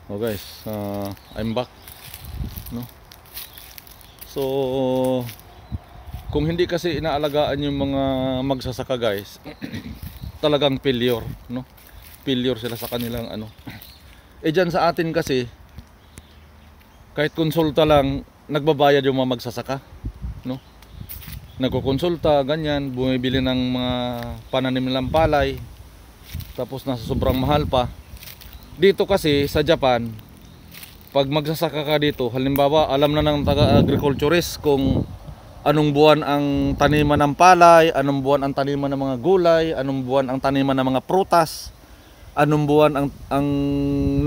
Oh guys, I'm back, no? So, kung hindi kasi inaalagaan yung mga magsasaka guys, talagang failure, no? Failure sila sa kanilang ano. Dyan sa atin kasi, kahit konsulta lang, nagbabayad yung mga magsasaka, no? Nagkukonsulta, ganyan, bumibili ng mga pananim nilang palay, tapos nasa sobrang mahal pa. Dito kasi sa Japan, pag magsasaka ka dito, halimbawa alam na ng taga-agriculturist kung anong buwan ang taniman ng palay, anong buwan ang taniman ng mga gulay, anong buwan ang taniman ng mga prutas, anong buwan ang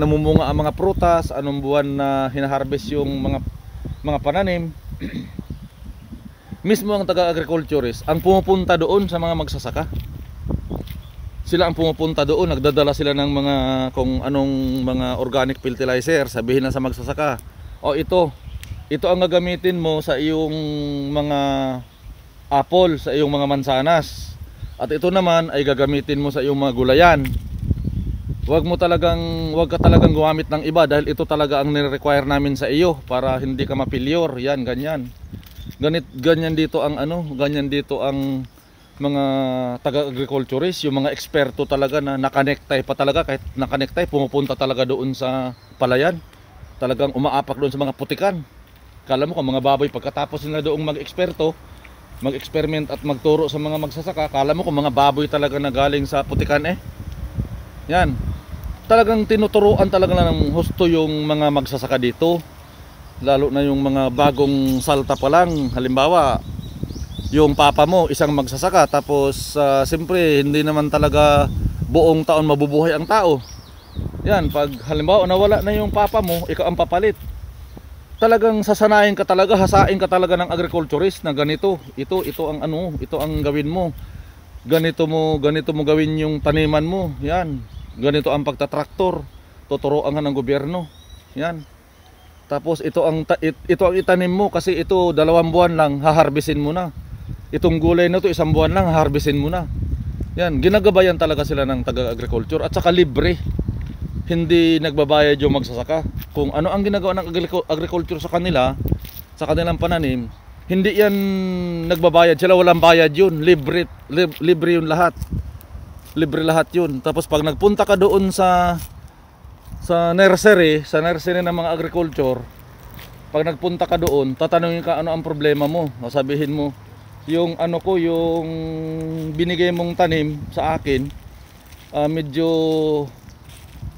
namumunga ang mga prutas, anong buwan na hinaharvest yung mga pananim. Mismo ang taga-agriculturist ang pumupunta doon sa mga magsasaka. Sila ang pumupunta doon, nagdadala sila ng mga kung anong mga organic fertilizer, sabihin na sa magsasaka, o ito ang gagamitin mo sa iyong mga apple, sa iyong mga mansanas, at ito naman ay gagamitin mo sa iyong mga gulayan. Huwag ka talagang gumamit ng iba dahil ito talaga ang nire-require namin sa iyo para hindi ka mapilyor. Yan, ganyan. Ganyan dito ang ganyan dito ang mga taga-agriculturist, yung mga eksperto talaga na nakanektay pa talaga, kahit nakanektay pumupunta talaga doon sa palayan, talagang umaapak doon sa mga putikan. Kala mo kung mga baboy, pagkatapos nila doong mag-eksperto, mag-experiment at magturo sa mga magsasaka, kala mo kung mga baboy talaga na galing sa putikan yan, talagang tinuturuan talaga ng husto yung mga magsasaka dito, lalo na yung mga bagong salta pa lang. Halimbawa, yung papa mo isang magsasaka, tapos siyempre hindi naman talaga buong taon mabubuhay ang tao. Yan, pag halimbawa nawala na yung papa mo, ikaw ang papalit. Talagang sasanayin ka talaga, hasain ka talaga ng agriculturist na ganito, ito ang ito ang gawin mo. Ganito mo gawin yung taniman mo. Yan, ganito ang pagtatraktor. Tuturuan ka ng gobyerno. Yan. Tapos ito ang itanim mo kasi ito 2 buwan lang haharbisin mo na. Itong gulay na to 1 buwan lang harvestin mo na. Yan, ginagabayan talaga sila ng taga-agriculture at saka libre. Hindi nagbabayad yung magsasaka. Kung ano ang ginagawa ng agriculture sa kanila, sa kanilang pananim, hindi yan nagbabayad. Sila walang bayad yun. Libre yun lahat. Libre lahat yun. Tapos pag nagpunta ka doon sa nursery ng mga agriculture, pag nagpunta ka doon, tatanungin ka ano ang problema mo. Sabihin mo, yung yung binigay mong tanim sa akin, medyo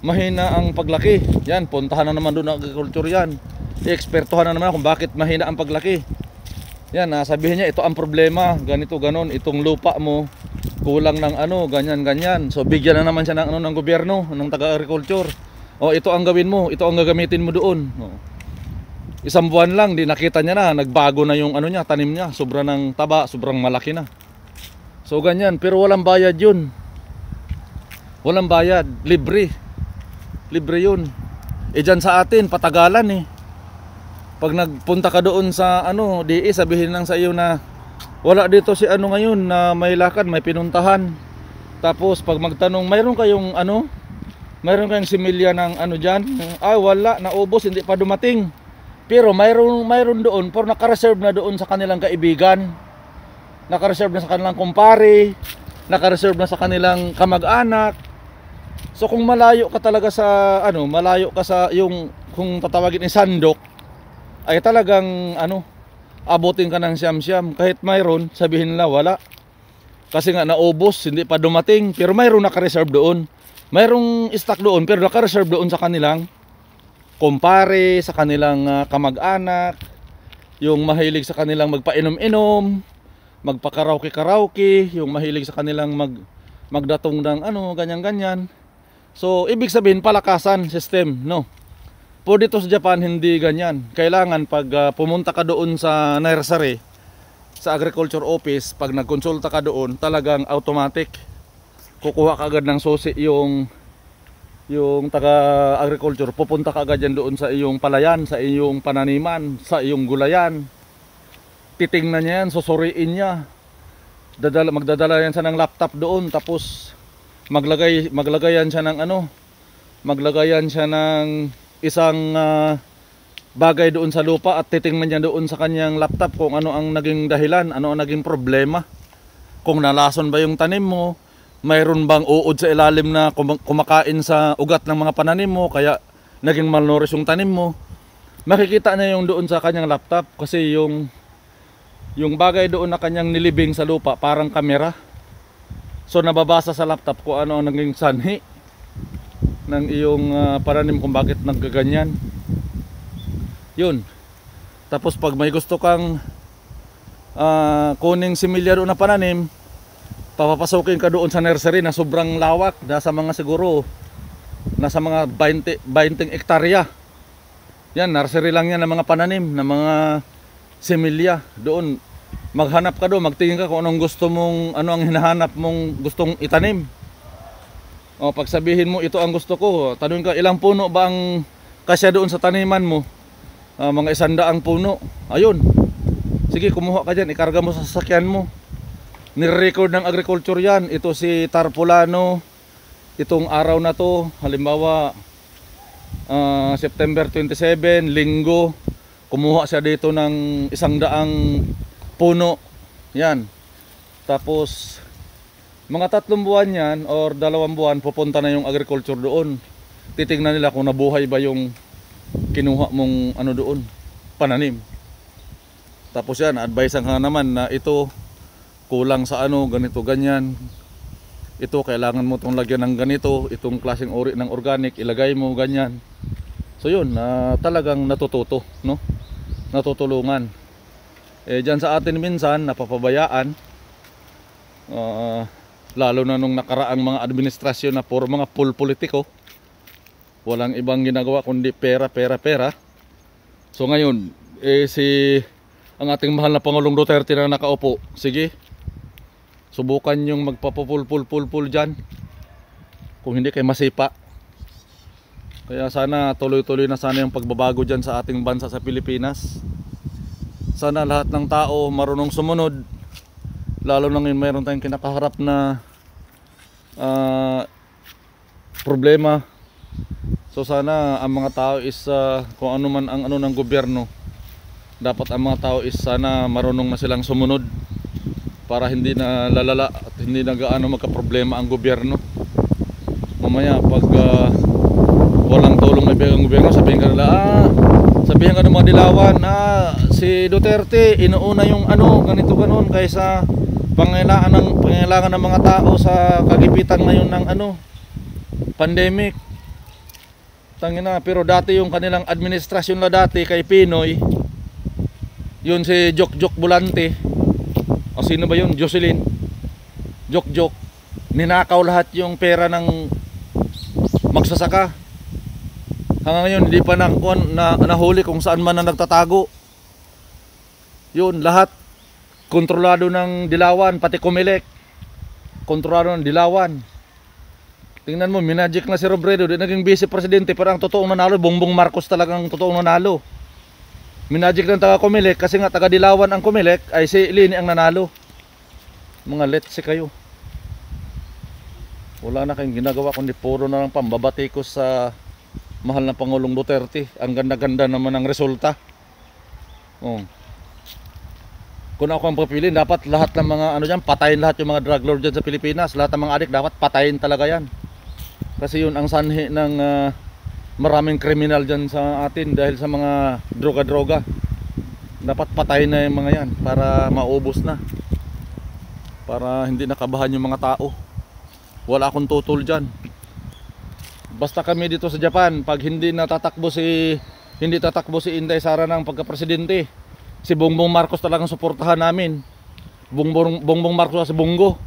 mahina ang paglaki. Yan, puntahan na naman doon ang agriculture yan. I-ekspertuhan na naman kung bakit mahina ang paglaki. Yan, sabihin niya ito ang problema, ganito ganon, itong lupa mo kulang ng ganyan. So bigyan na naman siya ng ng gobyerno, ng taga-agriculture. O ito ang gawin mo, ito ang gagamitin mo doon. 1 buwan lang, di nakita niya na, nagbago na yung niya, tanim niya, sobra ng taba, sobrang malaki na. So ganyan, pero walang bayad yun. Walang bayad, libre yun. Dyan sa atin, patagalan Pag nagpunta ka doon sa DE, sabihin lang sa iyo na wala dito si ngayon na may lakad, may pinuntahan. Tapos pag magtanong, mayroon kayong similya ng dyan? Wala, naubos, hindi pa dumating. Pero mayroon doon, pero naka-reserve na doon sa kanilang kaibigan. Naka-reserve na sa kanilang kumpare, naka-reserve na sa kanilang kamag-anak. So kung malayo ka talaga sa malayo ka sa yung kung tatawagin sandok, ay talagang abutin ka ng siyam-siyam. Kahit mayroon, sabihin nila wala. Kasi nga naubos, hindi pa dumating, pero mayroon naka-reserve doon. Mayroong stock doon, pero naka-reserve doon sa kanilang kumpare, sa kanilang kamag-anak, yung mahilig sa kanilang magpainom-inom, magpakaraoke-karaoke, yung mahilig sa kanilang magdatong ng ganyan-ganyan. So ibig sabihin palakasan system, no? Po dito sa Japan hindi ganyan. Kailangan pag pumunta ka doon sa nursery, sa agriculture office, pag nagkonsulta ka doon, talagang automatic kukuha ka agad ng susi yung taga-agriculture, pupunta ka agad yan doon sa iyong palayan, sa iyong pananiman, sa iyong gulayan. Titingnan niya yan, susuriin niya. Magdadala yan siya ng laptop doon, tapos maglagay yan siya ng isang bagay doon sa lupa at titingnan niya doon sa kanyang laptop kung ano ang naging dahilan, ano ang naging problema. Kung nalason ba yung tanim mo, mayroon bang uod sa ilalim na kumakain sa ugat ng mga pananim mo kaya naging malnourished yung tanim mo. Makikita niya yung doon sa kanyang laptop kasi yung bagay doon na kanyang nilibing sa lupa parang kamera. So nababasa sa laptop kung ano ang naging sanhi ng iyong pananim kung bakit naggaganyan. Yun. Tapos pag may gusto kang kuning similya doon na pananim, papapasukin ka doon sa nursery na sobrang lawak, nasa mga siguro nasa mga 20 hektarya. Yan, nursery lang yan ng mga pananim, ng mga similya. Doon maghanap ka doon, magtingin ka kung anong gusto mong, ano ang hinahanap mong gustong itanim. O pag sabihin mo ito ang gusto ko, tanungin ka ilang puno ba ang kasya doon sa taniman mo. Mga 100 puno. Ayun. Sige, kumuha ka dyan, ikarga mo sa sasakyan mo. Nire-record ng agriculture yan. Ito si Tarpulano, itong araw na to, halimbawa September 27, linggo, kumuha siya dito ng 100 puno. Yan. Tapos mga 3 buwan yan or 2 buwan pupunta na yung agriculture doon. Titingnan nila kung nabuhay ba yung kinuha mong ano doon, pananim. Tapos yan, advisean ka naman na ito kulang sa ano, ganito, ganyan. Ito, kailangan mo itong lagyan ng ganito. Itong klaseng uri ng organic, ilagay mo, ganyan. So yun, talagang natututo, no? Natutulungan. Dyan sa atin minsan, napapabayaan. Lalo na nung nakaraang mga administrasyon na puro mga politiko. Walang ibang ginagawa kundi pera, pera, pera. So ngayon, ang ating mahal na Pangulong Duterte na nakaupo, sige, subukan yung magpapupul-pul-pul dyan. Kung hindi kayo masipa. Kaya sana tuloy-tuloy na sana yung pagbabago dyan sa ating bansa sa Pilipinas. Sana lahat ng tao marunong sumunod. Lalo na ngayon mayroon tayong kinakaharap na problema. So sana ang mga tao is kung ano man ang ano ng gobyerno, dapat ang mga tao is sana marunong na silang sumunod para hindi na lalala at hindi na gaano magka-problema ang gobyerno. Mamaya pag walang tulong na ibigay ang gobyerno, sabihin ka nila, sabihin ka ng mga dilawan, si Duterte inuuna yung ano, ganito ganon kaysa pangailangan ng mga tao sa kagipitan ngayon ng ano, pandemic. Tangina, pero dati yung kanilang administrasyon na dati kay Pinoy, yun si Jok Bulante, o sino ba yun, Jocelyn Jok, ninakaw lahat yung pera ng magsasaka. Hanggang ngayon hindi pa nahuli kung saan man na nagtatago. Yun, lahat kontrolado ng Dilawan, pati Comelec kontrolado ng Dilawan. Tingnan mo, minagic na si Robredo, di naging vice presidente, pero ang totoong nanalo, Bongbong Marcos talagang totoong nanalo. Minagic ng taga Comelec, kasi nga taga Dilawan ang Comelec, ay si Lini ang nanalo. Mga let's kayo. Wala na kayong ginagawa, kundi puro na lang pambabatikos sa mahal na Pangulong Duterte. Ang ganda-ganda naman ang resulta. Kung ako ang papiliin, dapat lahat ng mga ano dyan, patayin lahat yung mga drug lord dyan sa Pilipinas. Lahat ng mga adik dapat patayin talaga yan. Kasi yun ang sanhi ng maraming kriminal dyan sa atin dahil sa mga droga-droga. Dapat patayin na yung mga yan para maubos na. Para hindi nakabahan yung mga tao. Wala akong tutol dyan. Basta kami dito sa Japan, pag hindi tatakbo si Inday Sara ng pagka-presidente, si Bongbong Marcos talagang suportahan namin. Bongbong Marcos si Bongo.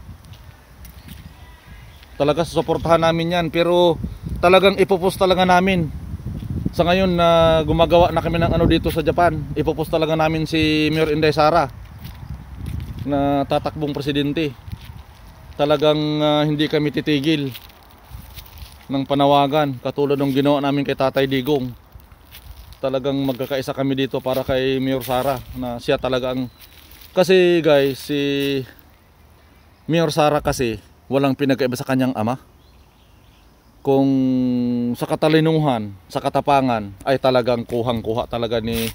Talaga susuportahan namin yan, pero talagang ipupus talaga namin. Sa ngayon na gumagawa na kami ng ano dito sa Japan, ipupus talaga namin si Mayor Inday Sara na tatakbong presidente. Talagang hindi kami titigil ng panawagan katulad ng ginawa namin kay Tatay Digong. Talagang magkakaisa kami dito para kay Mayor Sara na siya talaga ang, kasi guys, si Mayor Sara kasi walang pinagkaiba sa kanyang ama. kung sa katalinuhan, sa katapangan ay talagang kuhang-kuha talaga ni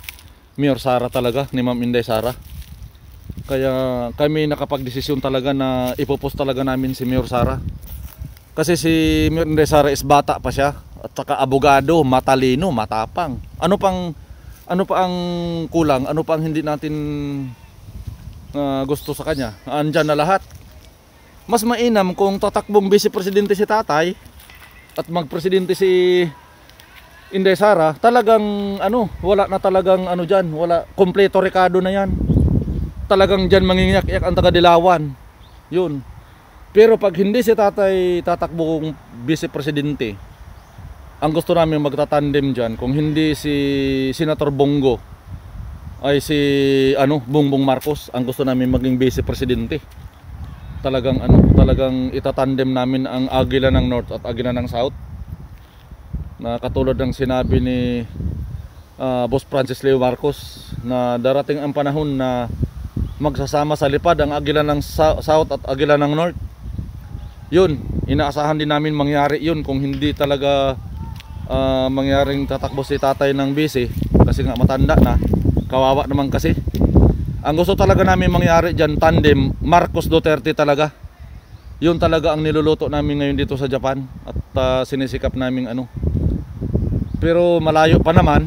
Mayor Sara talaga, ni Ma'am Inday Sara. Kaya kami nakapagdesisyon talaga na ipopost talaga namin si Mayor Sara. Kasi si Mayor Inday Sara is bata pa siya at saka abogado, matalino, matapang. Ano pa ang kulang? Ano pang hindi natin gusto sa kanya? Andyan na lahat. Mas mainam kung tatakbong vice presidente si tatay at magpresidente si Inday Sara, talagang wala na talagang diyan, wala, kompleto rekado na yan. Talagang diyan mangingiyak-iyak ang taga-Dilawan. 'Yun. Pero pag hindi si tatay tatakbong vice presidente, ang gusto namin magtatandem diyan, kung hindi si Senator Bongo ay si Bongbong Marcos ang gusto namin maging vice presidente. Talagang itatandem namin ang Agila ng North at Agila ng South, na katulad ng sinabi ni Boss Francis Leo Marcos na darating ang panahon na magsasama sa lipad ang Agila ng South at Agila ng North. Yun, inaasahan din namin mangyari yun kung hindi talaga mangyaring tatakbo si tatay ng vice, kasi nga matanda na, kawawa naman kasi. Ang gusto talaga namin mangyari dyan, tandem Marcos Duterte talaga. Yun talaga ang niluluto namin ngayon dito sa Japan at sinisikap namin Pero malayo pa naman.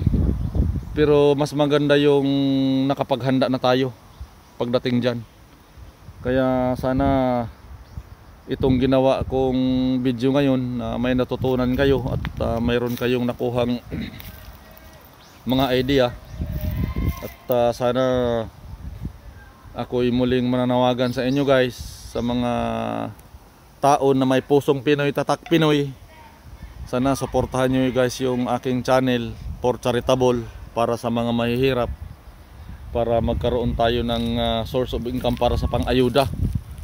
Pero mas maganda yung nakapaghanda na tayo pagdating dyan. Kaya sana itong ginawa kong video ngayon na may natutunan kayo at mayroon kayong nakuhang mga idea. At sana ako'y muling mananawagan sa inyo guys, sa mga tao na may pusong Pinoy tatak Pinoy. Sana suportahan nyo guys yung aking channel for charitable, para sa mga mahihirap, para magkaroon tayo ng source of income para sa pang-ayuda,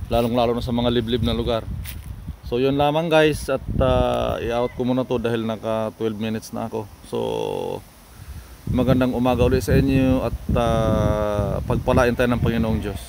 lalong-lalo na sa mga liblib na lugar. So yun lamang guys, at i-out ko muna to dahil naka 12 minutes na ako. So magandang umaga ulit sa inyo at pagpalain tayo ng Panginoong Diyos.